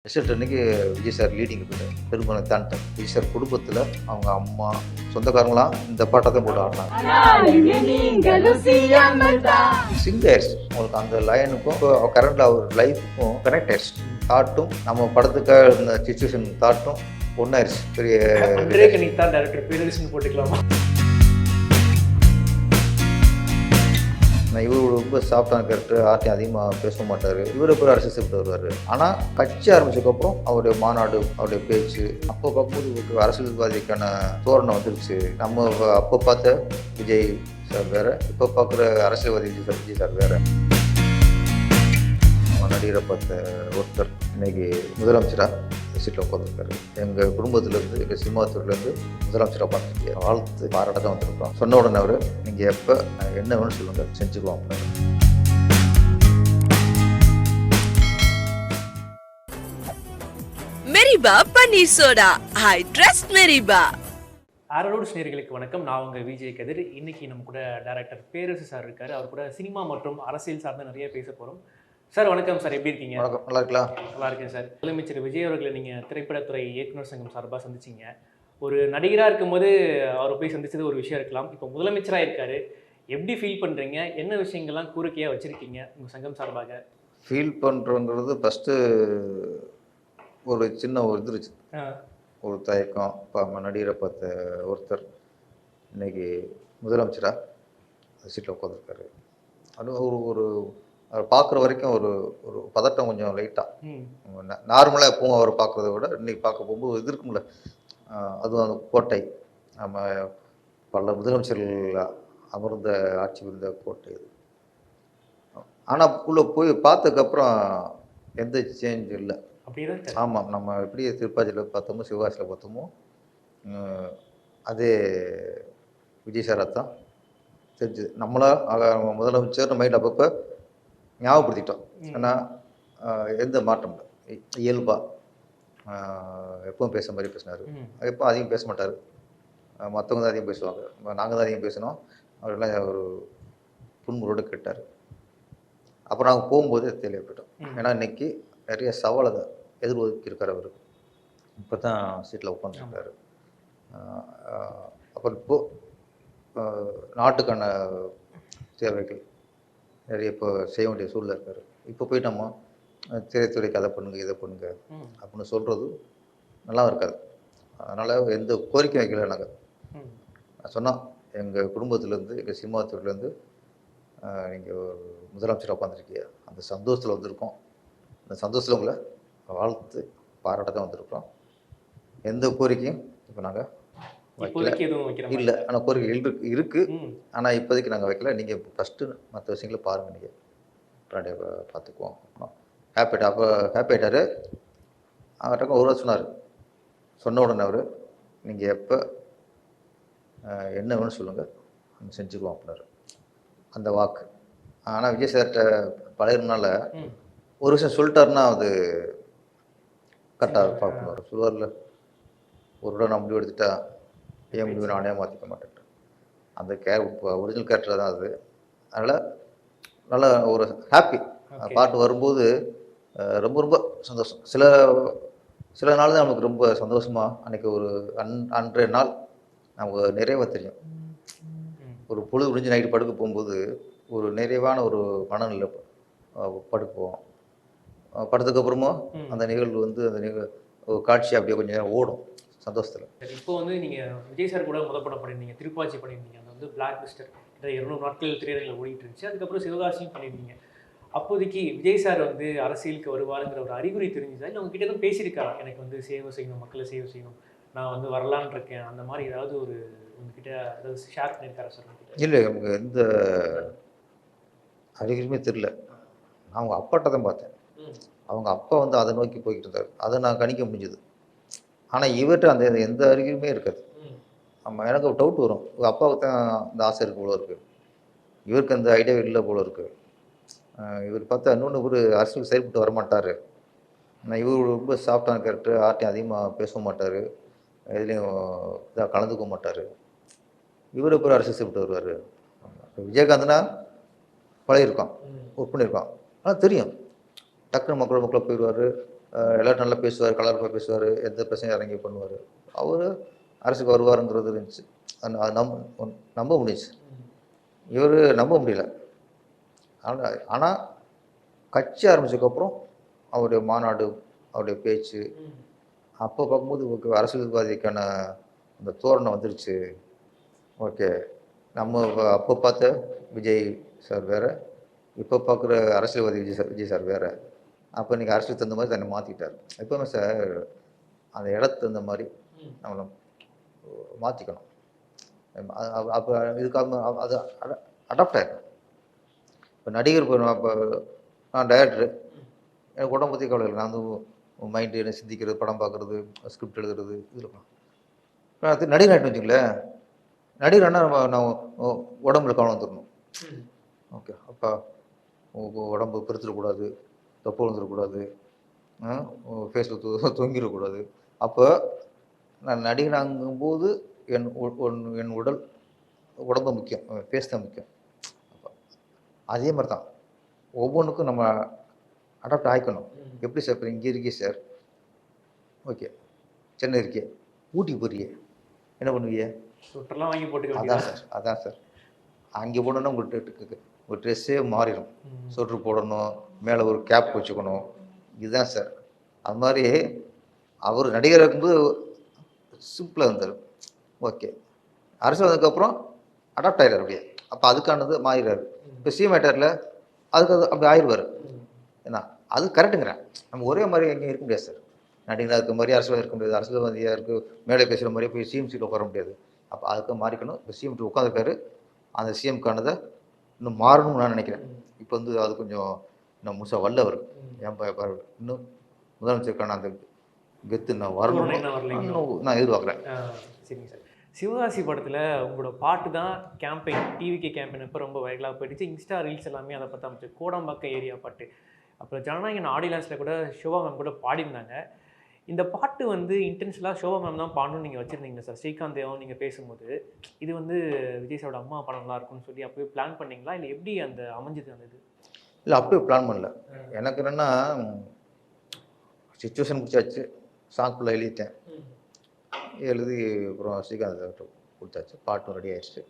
Result அன்னைக்கு Vijay sir leading இருக்குது திருமணம் தாண்டிட்டேன். விஜய் சார் குடும்பத்தில் அவங்க அம்மா சொந்தக்காரங்களாம் இந்த பாட்டை தான் போட்டு ஆடினாங்க. சிங்கர்ஸ் உங்களுக்கு அந்த லைனுக்கும் கரண்டில் அவர் லைஃபுக்கும் கனெக்ட் ஆயிடுச்சு. தாட்டும் நம்ம படத்துக்காக இருந்த சிச்சுவேஷன் தாட்டும் ஒன்றாயிருச்சு. பெரிய டேரக்டர் பேரரசன் போட்டுக்கலாமா? இவர் ரொம்ப சாஃப்டான கேரக்டர், யார்ட்டையும் அதிகமாக பேச மாட்டார். இவர் போய் அரசியல் செய்து வருவார். ஆனால் கட்சி ஆரம்பிச்சதுக்கப்புறம் அவருடைய மாநாடு, அவருடைய பேச்சு அப்போ பார்க்கும்போது இவருக்கு அரசியல்வாதிக்கான தோரணை வந்துருச்சு. நம்ம அப்போ பார்த்த விஜய் சார் வேறு, இப்போ பார்க்குற அரசியல்வாதி விஜய் சார் வேறு. நடிகரை பார்த்த ஒருத்தர் இன்னைக்கு முதலமைச்சராக சீட்டில் உட்காந்துருக்காரு. எங்கள் குடும்பத்திலேருந்து, எங்கள் சினிமாத்துறையிலேருந்து முதலமைச்சராக பார்த்துருக்கீங்க. வாழ்த்து பாராட்ட தான் வந்திருக்கோம். சொன்ன உடனே அவர் நீங்கள் எப்போ என்ன வேணும்னு சொல்லுங்கள், செஞ்சுக்குவோம் அப்படின்னு. மெரிபா பன்னீர் சோடா, ஐ ட்ரஸ்ட் மெரிபா. ஆரோடு நேயர்களுக்கு வணக்கம். நான் உங்கள் விஜய் கதிர். இன்னைக்கு நம்ம கூட டைரக்டர் பேரரசு சார் இருக்காரு. அவர் கூட சினிமா மற்றும் அரசியல் சார்ந்து நிறைய பேச போகிறோம். சார் வணக்கம் சார், எப்படி இருக்கீங்க? வணக்கம், நல்லா இருக்கலாம். நல்லா இருக்கேன் சார். முதலமைச்சர் விஜய் அவர்களை நீங்கள் திரைப்படத்துறை இயக்குனர் சங்கம் சார்பாக சந்திச்சிங்க. ஒரு நடிகராக இருக்கும்போது அவரை போய் சந்திச்சது ஒரு விஷயம் இருக்கலாம். இப்போ முதலமைச்சராக இருக்காரு, எப்படி ஃபீல் பண்ணுறீங்க? என்ன விஷயங்கள்லாம் கோரிக்கையாக வச்சுருக்கீங்க உங்கள் சங்கம் சார்பாக? ஃபீல் பண்ணுறோங்கிறது ஃபஸ்ட்டு ஒரு சின்ன ஒரு இது இருந்துச்சு, ஒரு தயக்கம். இப்போ நம்ம நடிகரை பார்த்த ஒருத்தர் இன்னைக்கு முதலமைச்சராக சீட்டில் உட்காந்துருக்காரு. அது ஒரு ஒரு அவர் பார்க்குற வரைக்கும் ஒரு ஒரு பதட்டம், கொஞ்சம் லைட்டாக. நார்மலாக எப்பவும் அவர் பார்க்குறத விட இன்றைக்கி பார்க்க போகும்போது இது இருக்கும்ல, அதுவும் அந்த கோட்டை, நம்ம பல முதலமைச்சர்கள் அமர்ந்த ஆட்சி இருந்த கோட்டை இது. ஆனால் உள்ளே போய் பார்த்ததுக்கப்புறம் எந்த சேஞ்ச் இல்லை. அப்படிதான். ஆமாம், நம்ம எப்படி திருப்பாச்சியில் பார்த்தோமோ, சிவகாசியில் பார்த்தோமோ, அதே விஜய் சாரை தான் தெரிஞ்சுது. நம்மளா முதலமைச்சர் மைண்ட் அப்பப்போ ஞாபகப்படுத்திட்டோம். ஏன்னா எந்த மாற்றம் இல்லை, இயல்பாக எப்பவும் பேசுகிற மாதிரி பேசினார். எப்போ அதிகம் பேச மாட்டார், மற்றவங்க தான் அதிகம் பேசுவாங்க, நாங்கள் தான் அதிகம் பேசினோம். அவரெல்லாம் ஒரு புன்முறோடு கேட்டார். அப்புறம் நாங்கள் போகும்போது தெளிவப்பட்டோம். ஏன்னா இன்னைக்கு நிறைய சவாலை எதிர்ஒதுக்கி இருக்கார் அவர். இப்போ தான் சீட்டில் உட்காந்துருக்காரு. அப்புறம் இப்போது நாட்டுக்கான தேவைகள் நிறைய இப்போ செய்ய வேண்டிய சூழலில் இருக்கார். இப்போ போய் நம்ம திரைத்துறைக்கு அதை பண்ணுங்க, இதை பண்ணுங்க அப்படின்னு சொல்கிறது நல்லா இருக்காது. அதனால் எந்த கோரிக்கை வைக்கல. நாங்கள் சொன்னோம், எங்கள் குடும்பத்துலேருந்து, எங்கள் சினிமாத்துறையிலேருந்து நீங்கள் முதலமைச்சராக உட்காந்துருக்கீங்க, அந்த சந்தோஷத்தில் வந்திருக்கோம். அந்த சந்தோஷத்தில் உங்களை வாழ்த்து பாராட்ட தான் வந்திருக்கோம். எந்த கோரிக்கையும் இப்போ நாங்கள் வைக்கல இல்லை. ஆனால் கோரிக்கை இருக்குது. ஆனால் இப்போதைக்கு நாங்கள் வைக்கல. நீங்கள் ஃபஸ்ட்டு மற்ற விஷயங்களை பாருங்கள், நீங்கள் பின்னாடி பார்த்துக்குவோம். அப்போ ஹாப்பி ஆகிட்டார். அவர்கிட்ட ஒரு வாரம் சொன்னார். சொன்ன உடனே அவர் நீங்கள் எப்போ என்ன வேணும்னு சொல்லுங்கள், நம்ம செஞ்சுக்குவோம் அப்படின்னாரு. அந்த வாக்கு. ஆனால் விஜய் சார்கிட்ட பழகிறதுனால ஒரு விஷயம் சொல்லிட்டாருன்னா அது கரெக்டாக பார்க்கணும். சொல்லுவார்ல, ஒரு விட நான் முடிவு எடுத்துட்டா ஏன் முடிவு நானே மாற்றிக்க மாட்டேன். அந்த ஒரிஜினல் கேரக்டர் தான் அது. அதனால் நல்ல ஒரு ஹாப்பி. பாட்டு வரும்போது ரொம்ப ரொம்ப சந்தோஷம். சில நாள் தான் நமக்கு ரொம்ப சந்தோஷமாக, அன்றைக்கி ஒரு அன்றைய நாள் நமக்கு நிறைவாக தெரியும். ஒரு பொழுது முடிஞ்சு நைட்டு படுக்க போகும்போது ஒரு நிறைவான ஒரு மனநிலை படுக்குவோம். படுத்ததுக்கப்புறமும் அந்த நிகழ்வு அந்த காட்சி அப்படியே கொஞ்சம் நேரம் ஓடும் சந்தோஷத்தில். இப்போ நீங்கள் விஜய் சார் கூட முதப்படம் பண்ணியிருந்தீங்க, திருப்பாச்சி பண்ணியிருந்தீங்க. அது பிளாக் பஸ்டர் 200 நாட்கள் திரையரங்கில் ஓடிட்டு இருந்துச்சு. அதுக்கப்புறம் சிவகாசியும் பண்ணியிருந்தீங்க. அப்போதைக்கு விஜய் சார் அரசியலுக்கு வருவாருங்கிற ஒரு அறிகுறி தெரிஞ்சுதா, இல்லை உங்ககிட்ட தான் பேசியிருக்காரா, எனக்கு சேவை செய்யணும், மக்களை சேவை செய்யணும், நான் வரலான்னு இருக்கேன், அந்த மாதிரி ஏதாவது ஒரு உங்ககிட்ட ஏதாவது ஷேர் பண்ணியிருக்காரா சார்? இல்லை, நமக்கு எந்த அறிகுறியுமே தெரியல. நான் அவங்க அப்பாட்ட தான் பார்த்தேன். அவங்க அப்பா அதை நோக்கி போய்கிட்டு இருந்தார். அதை நான் கணிக்க முடிஞ்சுது. ஆனால் இவர்கிட்ட அந்த எந்த அறிகுறியுமே இருக்காது. நம்ம எனக்கு ஒரு டவுட் வரும், இவங்க அப்பாவுக்கு தான் இந்த ஆசை இருக்கு போல இருக்குது, இவருக்கு அந்த ஐடியா இல்லை போல இருக்குது. இவர் பார்த்தா இன்னொன்று ஒரு அரசியல் செயல்பட்டு வரமாட்டார். ஆனால் இவர் ரொம்ப சாஃப்டான கேரக்டர், யார்ட்டையும் அதிகமாக பேச மாட்டார், எதுலேயும் இதாக கலந்துக்க மாட்டார். இவர் இப்போ அரசியல் செயல்பட்டு வருவார். விஜயகாந்த்னா பழகிருக்கான், ஒர்க் பண்ணியிருக்கான். ஆனால் தெரியும், டக்குனு மக்களை போயிடுவார், எல்லோரும் நல்லா பேசுவார், கலர்ஃபுல்லாக பேசுவார், எந்த பிரச்சனையும் இறங்கி பண்ணுவார். அவர் அரசுக்கு வருவாருங்கிறது இருந்துச்சு. அது நம்ப முடிஞ்சுச்சு. இவர் நம்ப முடியல. ஆனால் கட்சி ஆரம்பிச்சதுக்கப்புறம் அவருடைய மாநாடு, அவருடைய பேச்சு, அப்போ பார்க்கும்போது ஓகே அரசியல்வாதிக்கான அந்த தோரணை வந்துருச்சு. ஓகே, நம்ம அப்போ பார்த்த விஜய் சார் வேறு, இப்போ பார்க்குற அரசியல்வாதி விஜய் சார் வேறு. அப்போ இன்றைக்கி அரசுக்கு தகுந்த மாதிரி தன்னை மாற்றிக்கிட்டார். எப்போவுமே சார் அந்த இடத்துக்கு தகுந்த மாதிரி நம்மளை மாற்றிக்கணும். அப்போ இதுக்காக அது அடாப்ட் ஆகிடும். இப்போ நடிகர் இப்போ நான் டைரக்டரு, எனக்கு உடம்பு பற்றி கவலை இல்லை. நான் வந்து மைண்டு என்ன சிந்திக்கிறது, படம் பார்க்குறது, ஸ்கிரிப்ட் எழுதுறது, இதில் அது நடிகர் ஆகிட்டு வச்சுங்களேன். நடிகர்னா நான் உடம்புல கவனம் வந்துடணும். ஓகே, அப்போ உடம்பு பெருத்துடக்கூடாது, தொப்பை விழுந்துடக்கூடாது, ஃபேஸில் தொங்கிடக்கூடாது. அப்போ நான் நடிகனாகும்போது என் உடம்பு முக்கியம், ஃபேஸ் தான் முக்கியம். அதே மாதிரி தான் ஒவ்வொன்றுக்கும் நம்ம அடாப்ட் ஆகிக்கணும். எப்படி சார் இப்போ இங்கே இருக்கே சார், ஓகே சென்னை இருக்கே, ஊட்டி போறியே, என்ன பண்ணுவீங்க? சுற்றெல்லாம் வாங்கி போட்டுக்க அதான் சார் அங்கே போனோன்னா உங்கள் ட்ரெஸ்ஸே மாறிடும். சொட்ரு போடணும், மேலே ஒரு கேப் வச்சுக்கணும், இதுதான் சார். அது மாதிரி அவர் நடிகர் இருக்கும்போது சிம்பிளாக இருந்தார். ஓகே, அரசு வந்ததுக்கப்புறம் அடாப்ட் ஆகிடார் அப்படியே. அப்போ அதுக்கானது மாறிடுறாரு. இப்போ சிஎம்ஏட்டரில் அதுக்கு அப்படி ஆயிடுவார். ஏன்னா அது கரெக்டுங்கிறேன். நம்ம ஒரே மாதிரி எங்கேயும் இருக்க முடியாது சார். நடிகராக இருக்க மாதிரி அரசியல் இருக்க முடியாது, அரசியல்வாதியாக இருக்குது மேலே பேசுகிற மாதிரியே போய் சிஎம் சீட்டில் உட்கார முடியாது. அப்போ அதுக்கு மாறிக்கணும். இப்போ சிஎம் சீட் உட்காந்துருக்காரு, அந்த சிஎம்கானதை இன்னும் மாறணும்னு நான் நினைக்கிறேன். இப்போ வந்து அது கொஞ்சம் இன்னும் முழுசாக வரல அவர். ஏன் இன்னும் முதலமைச்சருக்கான அந்த கெத்து நான் வரணும் நான் எதிர்பார்க்குறேன். சரிங்க சார். சிவகாசி படத்தில் உங்களோட பாட்டு தான் கேம்பெயின், டிவிகே கேம்பெயின் இப்போ ரொம்ப வைரலாக போயிடுச்சு. இன்ஸ்டா ரீல்ஸ் எல்லாமே அதை பற்றி அமைச்சு கோடம்பாக்கம் ஏரியா பாட்டு. அப்புறம் ஜனநாயகன் ஆடியோ லான்ஸில் கூட ஷோபா மேம் கூட பாடியிருந்தாங்க. இந்த பாட்டு வந்து இன்டென்ஷனலாக ஷோபா மேம் தான் பாடணும்னு நீங்கள் வச்சுருந்தீங்க சார். ஸ்ரீகாந்த் தேவன் நீங்கள் பேசும்போது இது வந்து விஜய் சாரோட அம்மா படம்லாம் இருக்குன்னு சொல்லி அப்போயே பிளான் பண்ணிங்களா, இல்லை எப்படி அந்த அமைஞ்சது அந்த இது? இல்லை, அப்போயே பிளான் பண்ணல. எனக்கு என்னென்னா சிச்சுவேஷன் முடிச்சாச்சு, சாங்க்குள்ளே எழுதிட்டேன். எழுதி அப்புறம் ஸ்ரீகாந்த் கொடுத்தாச்சு, பாட்டும் ரெடி ஆயிடுச்சு.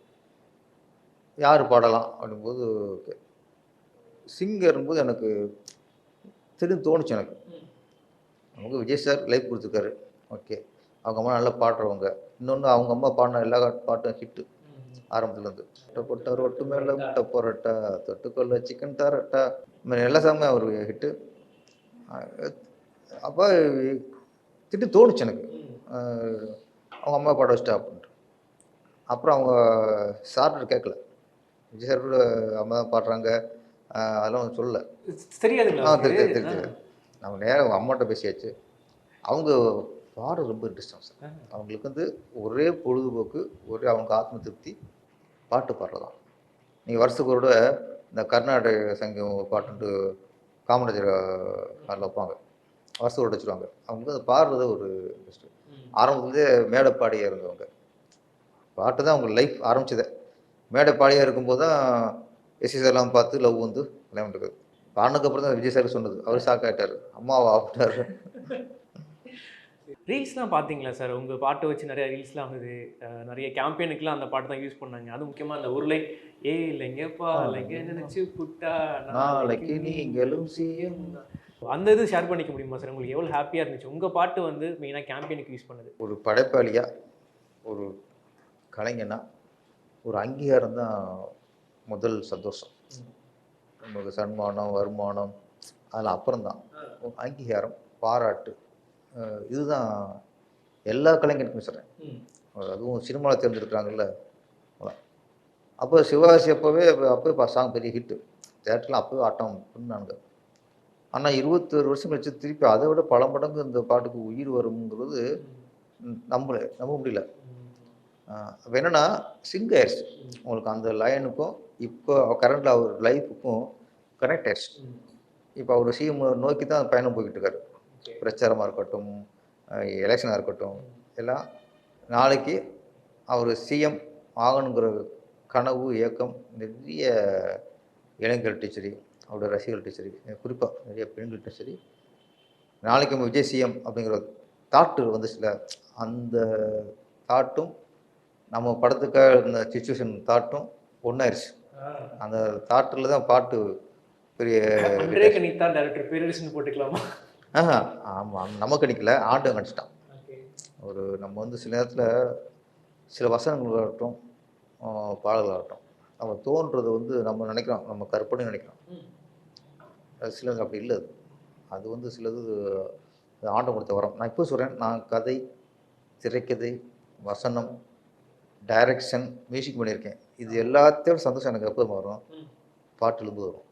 யார் பாடலாம் அப்படிங்கும்போது சிங்கரும்போது எனக்கு திடீர்னு தோணுச்சு. எனக்கு நமக்கு விஜய் சார் லைஃப் கொடுத்துருக்காரு, ஓகே அவங்க அம்மா நல்லா பாடுறவங்க. இன்னொன்று அவங்க அம்மா பாடின எல்லா பாட்டும் ஹிட்டு ஆரம்பத்துலேருந்து. பொட்ட ரொட்டு மேலே முட்டை பொரட்டா, தொட்டுக்கொள்ள சிக்கன் தரட்டா, இந்த மாதிரி எல்லா சாங்குமே ஒரு ஹிட்டு. அப்போ திடீர்னு தோணுச்சு எனக்கு அவங்க அம்மா பாட வச்சுட்டா அப்படின்ட்டு. அப்புறம் அவங்க சார்ட்டு கேட்கல, விஜய் சார் கூட அம்மா தான் பாடுறாங்க அதெல்லாம் சொல்லலை. தெரியாது. நம்ம நேரம் அம்மாட்ட பேசியாச்சு. அவங்க பாட ரொம்ப இன்ட்ரெஸ்டாக சார். அவங்களுக்கு வந்து ஒரே பொழுதுபோக்கு, ஒரே அவங்க ஆத்ம திருப்தி பாட்டு பாடுறதான். நீங்கள் வருஷத்துக்கு ஒரு இந்த கர்நாடக சங்கம் பாட்டுன்ட்டு காமராஜர் அதில் வைப்பாங்க, வருஷத்தோடு வச்சுருவாங்க. அவங்களுக்கு அதை பாடுறது ஒரு இன்ட்ரெஸ்ட்டு. ஆரம்பத்துலேயே மேடை பாடியாக இருந்தவங்க, பாட்டு தான் அவங்க லைஃப் ஆரம்பிச்சதே. மேடை பாடியாக இருக்கும்போது தான் எஸ்சி சார்லாம் பார்த்து லவ் வந்து கல்யாணம் இருக்குது. பாடினதுக்கப்புறம் தான் விஜய் சார் சொன்னது, அவர் ஷாக் ஆகிட்டார், அம்மாவை ஆப்பிட்டார். ரீல்ஸ்லாம் பார்த்தீங்களா சார்? உங்கள் பாட்டை வச்சு நிறைய ரீல்ஸ்லாம் வந்தது, நிறைய கேம்பெயினுக்குலாம் அந்த பாட்டு தான் யூஸ் பண்ணாங்க. அது முக்கியமாக அந்த உருளை ஏ இல்லைங்கப்பா இல்லைங்க நினச்சி புட்டா நாளைக்கு நீங்களும் சிஎம், அந்த இது ஷேர் பண்ணிக்க முடியுமா சார்? உங்களுக்கு எவ்வளோ ஹாப்பியாக இருந்துச்சு உங்கள் பாட்டு வந்து மெயினாக கேம்பெயினுக்கு யூஸ் பண்ணது? ஒரு படைப்பாளியாக, ஒரு கலைஞனா ஒரு அங்கீகாரம் தான் முதல் சந்தோஷம். நமக்கு சன்மானம், வருமானம் அதில் அப்புறம்தான் அங்கீகாரம், பாராட்டு. இதுதான் எல்லா கலைஞருக்குமே சொல்கிறேன். அதுவும் சினிமாவில் தேர்ந்தெடுக்கிறாங்கல்ல. அப்போ சிவகாசி அப்போவே சாங் பெரிய ஹிட்டு, தேட்டர்லாம் அப்போவே ஆட்டம் பண்ணானுங்க. ஆனால் 21 வருஷம் கழிச்சு திருப்பி அதை விட பல மடங்கு இந்த பாட்டுக்கு உயிர் வருங்கிறது நம்ப முடியல. அப்போ என்னென்னா சிங்க் ஆயிடுச்சு உங்களுக்கு, அந்த லைனுக்கும் இப்போ கரண்டில் அவர் லைஃபுக்கும் கனெக்ட் ஆயிடுச்சு. இப்போ அவர் சிஎம் நோக்கி தான் பயணம் போய்கிட்டு இருக்காரு. பிரச்சாரமாக இருக்கட்டும், எலெக்ஷனாக இருக்கட்டும், எல்லாம் நாளைக்கு அவர் சிஎம் ஆகணுங்கிற கனவு இயக்கம் நிறைய இளைஞர்கள்ட்டும் சரி, அவருடைய ரசிகர்கள்ட்டும் சரி, குறிப்பாக நிறைய பெண்கள்கிட்ட சரி நாளைக்கு நம்ம விஜய் சிஎம் அப்படிங்கிற தாட்டு வந்துச்சுல, அந்த தாட்டும் நம்ம படத்துக்காக இந்த சிச்சுவேஷன் தாட்டும் ஒன்றாயிருச்சு. அந்த தாட்டில் தான் பாட்டு பெரிய அன்றே கணித்தான் டைரக்டர் பேரரசன் போட்டுக்கலாமா? ஆமாம், நமக்கு நிற்கல, ஆண்டவன் கணிச்சிட்டான். ஓகே. ஒரு நம்ம வந்து சில நேரத்தில் சில வசனங்களாகட்டும் பாடல்களாகட்டும் நம்ம தோன்றது வந்து நம்ம நினைக்கிறோம், நம்ம கற்பனை நினைக்கிறோம். அது சிலது அப்படி இல்லை. அது வந்து சிலது ஆண்டவன் கொடுத்த வரம். நான் இப்போ சொல்கிறேன், நான் கதை, திரைக்கதை, வசனம், டைரக்ஷன், மியூசிக் பண்ணியிருக்கேன். இது எல்லாத்தையும் சந்தோஷம் எனக்கு எப்போ வரும்? பாட்டு எழுந்து வரும்.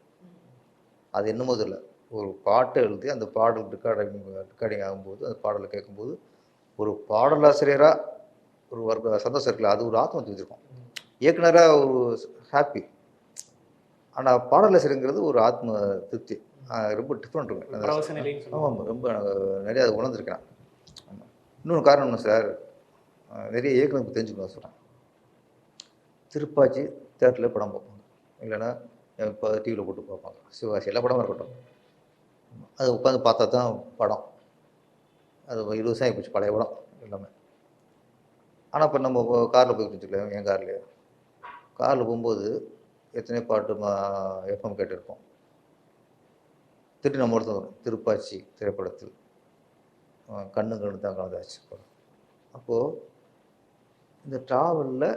அது என்னமோ இல்லை, ஒரு பாட்டை எழுதி அந்த பாடல் ரெக்கார்டிங் ஆகும்போது அந்த பாடலை கேட்கும்போது ஒரு பாடலாசிரியராக ஒரு சந்தோஷம் இருக்குல்ல, அது ஒரு ஆத்ம வச்சுருக்கோம். இயக்குனராக ஒரு ஹாப்பி. ஆனால் பாடலாசிரியங்கிறது ஒரு ஆத்ம திருப்தி. ரொம்ப டிஃப்ரெண்ட் இருக்கும். ஆமாம், ரொம்ப நிறையா அதை உணர்ந்துருக்கேன். ஆமாம். இன்னொரு காரணம் என்ன சார், நிறைய இயக்குனருக்கு தெரிஞ்சுக்கணும் சொல்கிறேன். திருப்பாச்சி தேட்டரில் படம் பார்ப்பாங்க, இல்லைன்னா இப்போ டிவியில் போட்டு பார்ப்பாங்க. சிவாசி எல்லா படமும் இருக்கட்டும், அது உட்காந்து பார்த்தா தான் படம். அது 20 வருஷம் ஆகிப்போச்சு பழைய படம் எல்லாமே. ஆனால் இப்போ நம்ம காரில் போய்ட்டு வச்சுக்கலாம், என் கார்லேயே காரில் போகும்போது எத்தனை பாட்டு எஃப்எம் கேட்டிருப்போம். திடீர்னு நம்ம ஒருத்தர் வரும், திருப்பாச்சி திரைப்படத்தில் கண்ணு கண்ணு தான் கலந்தாச்சு படம். அப்போது இந்த ட்ராவலில்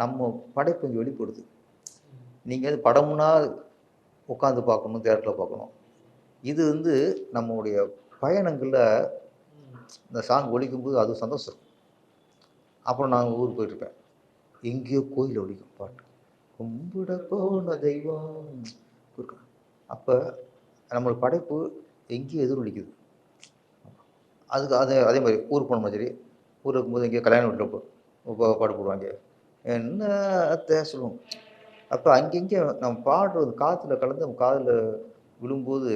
நம்ம படைப்பு இங்கே வெளிப்படுது. நீங்கள் படம்னா உட்காந்து பார்க்கணும், தேட்டரில் பார்க்கணும். இது வந்து நம்மளுடைய பயணங்களில் இந்த சாங் ஒலிக்கும்போது அது சந்தோஷம் இருக்கும். அப்புறம் நாங்கள் ஊருக்கு போயிட்டுருப்பேன், எங்கேயோ கோயில் ஒலிக்கும் பாட்டு, கும்பிட போன தெய்வம். அப்போ நம்மளோட படைப்பு எங்கேயோ எதிரொலிக்குது. அதுக்கு அதே மாதிரி ஊருக்கு போன மாதிரி, ஊருக்கு இருக்கும்போது எங்கேயோ கல்யாண வீட்டில் பாட்டு போடுவாங்க, என்ன அத்தை சொல்லுவோம். அப்போ அங்கங்கே நம்ம பாடுறது காற்றுல கலந்து நம்ம காதில் விழும்போது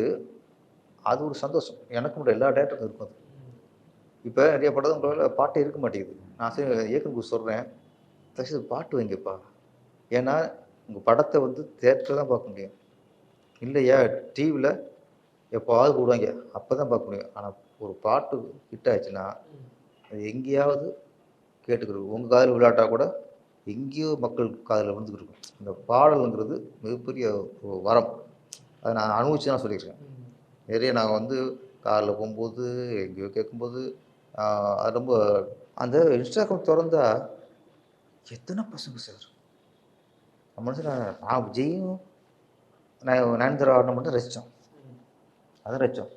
அது ஒரு சந்தோஷம். எனக்கு மட்டும் எல்லா டேரக்டருக்கும் இருக்கும். அது இப்போ நிறைய படத்தில் பாட்டே இருக்க மாட்டேங்குது. நான் சரி இயக்குனருக்கு சொல்கிறேன், தயவுசெய்து பாட்டு வைங்கப்பா. ஏன்னா உங்கள் படத்தை வந்து தேட்டரில் தான் பார்க்க முடியும், இல்லையா டிவியில் எப்போவாவது போடுவாங்க, அப்போ தான் பார்க்க முடியும். ஆனால் ஒரு பாட்டு ஹிட் ஆச்சுன்னா அது எங்கேயாவது கேட்டுக்கிறது, உங்கள் காதில் விளையாட்டா கூட எங்கேயோ மக்கள் காதில் விழுந்துக்கிட்டு இருக்கும். இந்த பாடலுங்கிறது மிகப்பெரிய ஒரு வரம். அதை நான் அனுபவிச்சு தான் சொல்லியிருக்கேன். நிறைய நான் வந்து காரில் போகும்போது எங்கேயோ கேட்கும்போது அது ரொம்ப அந்த இன்ஸ்டாகிராம் திறந்தா எத்தனை பசங்க சார் நம்ம நான் விஜயும் நயன்தாரா ஆடின மட்டும் ரசித்தோம், அதை ரசித்தோம்.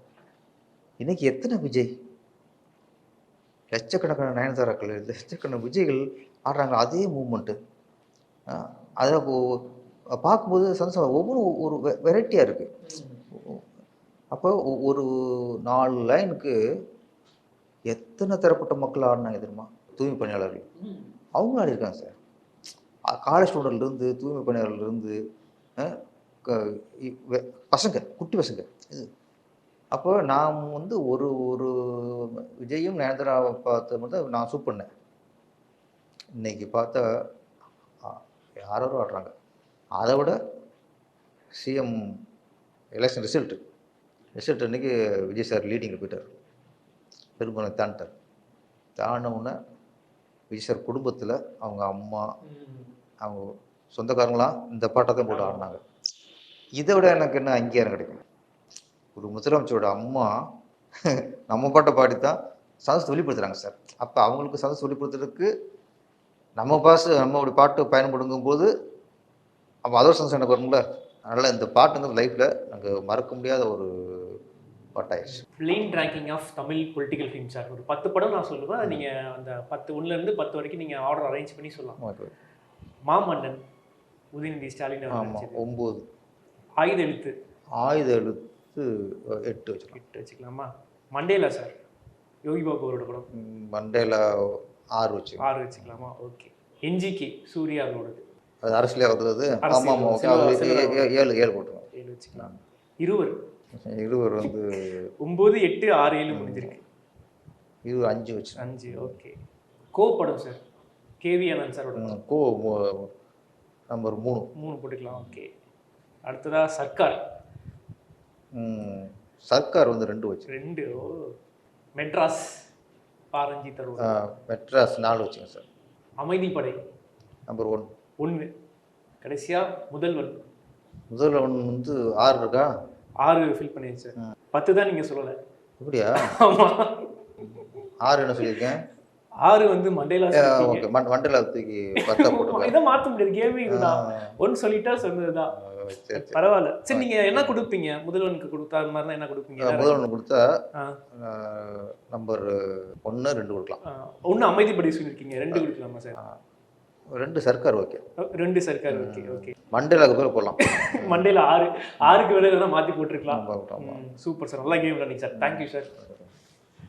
இன்றைக்கி எத்தனை விஜய், லட்சக்கணக்கான நயன்தாராக்கள், லட்சக்கணக்கான விஜய்கள் ஆடுறாங்க அதே மூமெண்ட்டு. அதை பார்க்கும்போது சந்தோஷம், ஒவ்வொன்றும் ஒரு வெரைட்டியாக இருக்குது. அப்போ ஒரு 4 லைனுக்கு எத்தனை தரப்பட்ட மக்கள் ஆடினாங்க தெரியுமா? தூய்மை பணியாளர்கள் அவங்க ஆடிருக்காங்க சார். காலேஜ் ஸ்டூடெண்ட்லேருந்து தூய்மை பணியாளர்லேருந்து பசங்க, குட்டி பசங்க இது. அப்போ நான் வந்து ஒரு ஒரு விஜயும் நயன்தாராவை பார்த்த மட்டும் நான் சூப் பண்ணேன். இன்றைக்கி பார்த்தா யாரோ ஆடுறாங்க. அதை விட சிஎம் எலெக்ஷன் ரிசல்ட் அன்றைக்கி விஜய் சார் லீடிங்கில் போயிட்டார், பெரும்பாலும் தாண்டிட்டார். தாண்டினவுடனே விஜய் சார் குடும்பத்தில் அவங்க அம்மா, அவங்க சொந்தக்காரங்களாம் இந்த பாட்டை தான் போட்டு ஆடினாங்க. இதை விட எனக்கு என்ன அங்கீகாரம் கிடைக்கும்? ஒரு முதலமைச்சரோட அம்மா நம்ம பாட்டை பாடித்தான் சந்தோஷத்தை வெளிப்படுத்துகிறாங்க சார். அப்போ அவங்களுக்கு சந்தோஷம் வெளிப்படுத்துறதுக்கு நம்மளுடைய பாட்டு பயன்படுங்கும் போது அப்போ அதோட சந்தோஷம் எனக்கு வரும்ல. அதனால் இந்த பாட்டுங்கிற லைஃப்பில் எனக்கு மறக்க முடியாத ஒரு பாட்டாயிடுச்சு. Plain ranking of Tamil political film sir, ஒரு 10 படம் நான் சொல்லுவேன், நீங்கள் அந்த 1லேருந்து 10 வரைக்கும் நீங்கள் ஆர்டர் அரேஞ்ச் பண்ணி சொல்லலாம். மாமன்னன் உதயநிதி ஸ்டாலின், 9. ஆயுத எழுத்து 8 வச்சுக்கலாமா? மண்டேலா சார், யோகி பாபு அவரோட படம். மண்டேலா 6 வச்சுக்கலாமா? ஓகே. என்ஜிகே சூர்யா அவரோடது, அது அரசியலே வருது. ஆமாம், 7 போட்டுருவோம். 7 வச்சுக்கலாம். இருவர் வந்து 9, 8, 6, 7 முடிஞ்சிருக்கு. 5 வச்சு 5. ஓகே. கோ படம் சார், கேவி ஆனந்த் சாரோட கோ நம்பர் 3 போட்டுக்கலாம். ஓகே. அடுத்ததா சர்க்கார். சர்க்கார் வந்து 2 வச்சு. 2. ஓ, மெட்ராஸ் பாரஞ்சி தருவார். மெட்ராஸ் 4 வச்சுங்க சார். அமைதிப்படை நம்பர் 1. 1. கடைசியா முதல்வன் முதல்ல ஒன்று வந்து 6 இருக்கா? 6 ஃபில் பண்ணியாச்சு சார். 10 தான் நீங்க சொல்லல. இப்படியா? ஆமா. 6 என்ன சொல்லியிருக்கேன்? 6 வந்து மண்டேலா ஓகே. மண்டல தூக்கி 10 போட்டுருக்கேன். இதை மாத்த முடியாது, கேமே இதுதான். 1 சொல்லிட்டா சொன்னதுதான். சரி. பரவாயில்ல. சரி, நீங்க என்ன கொடுப்பீங்க முதல்வனுக்கு கொடுத்தா? அந்த மாதிரினா என்ன கொடுப்பீங்க? முதல்வன் கொடுத்தா ஆ. நம்பர் 1, 2 கொடுக்கலாம். 1 அமைதிப்படை சொல்லியிருக்கீங்க, 2 கொடுக்கலாமா sir? 2 Sarkar okay. 2 Sarkar okay. Okay. மண்டேலாவுக்கு பேர் போடலாம். மண்டேல 6 6க்கு வேலை எதனா மாத்தி போட்டுருக்கலாம். ஆமா. சூப்பர் சார், நல்லா கேம் விளையாடுங்க சார். Thank you sir.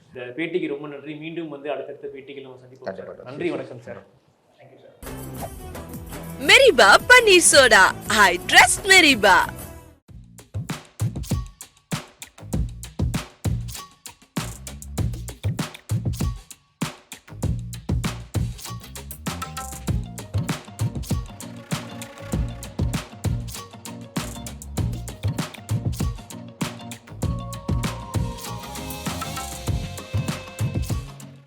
இந்த பேட்டிக்கு ரொம்ப நன்றி. மீண்டும் வந்து அடுத்தடுத்த பேட்டிகள் நம்ம சந்திப்போம் சார். நன்றி, வணக்கம் sir. Thank you sir. Meriba Paneer Soda. I trust Meriba.